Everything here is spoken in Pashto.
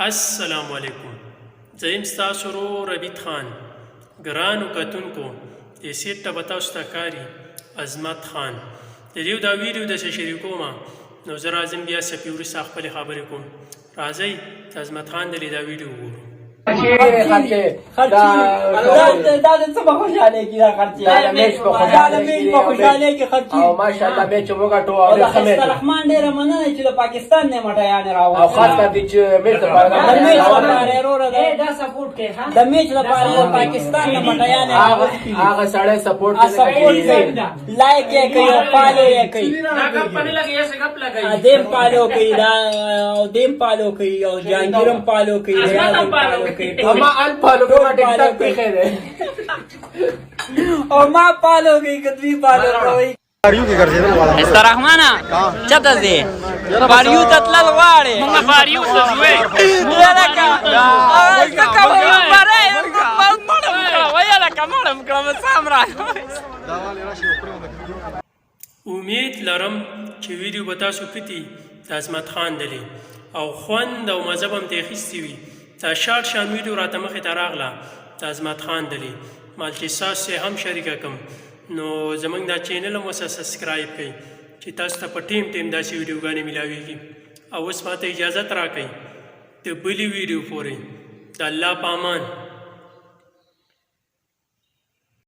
السلام علیکم. زه یم ستاسو ورور ربیټ خان. ګرانو کتونکو کیسټ ته به تاسو ته ښکاري عظمت خان. د دې دا ویډیو داسې شریکوم نو زه راځم بیا څپې وروسته خپلې خبرې کوم. راځئ د عظمت خان د دا ویډیو وګورو. دا څه په خوشحالۍ کې دا خرچې دا میچ په خوشحالۍ کې خرچې او ماشاءالله میچ وګټو او د خسته رحمان ډېره مننه چې د پاکستان نه مټیانې راوړل او خاص کر دې چې میچ لپاره د میچ لپاره د پاکستان نه مټیانې هغه سړی سپورټ کوي لایک یې کوي او فالو یې کوي دیم فالو کوي او دیم فالو کوي او جهانګیرم فالو کوي اما ان فالو کوي ټیک ټاک په خیره او ما فالو کوي کدی فالو کوي استرحمانا چته زی باریو تطلل غواړي موږ باریو ته ځوې لکه څنګه وایي لکه مړم کوم سامرا امید لرم چې ویډیو به تاسو کتي د عظمت خان دلی او خوند او مزه به هم ترې اخیستې وي. دا شارټ شان ویډیو راته مخې ته راغله د عظمت خان دلی مال چې ستاسو هم شریکه کړم نو زموږ دا چینل هم ورسره سبسکرایب کړئ چې تاسو ته په ټیم داسې ویډیوګانې میلاویږي. او اوس ماته اجازت راکړئ د بلې ویډیو پورې. د الله په امان.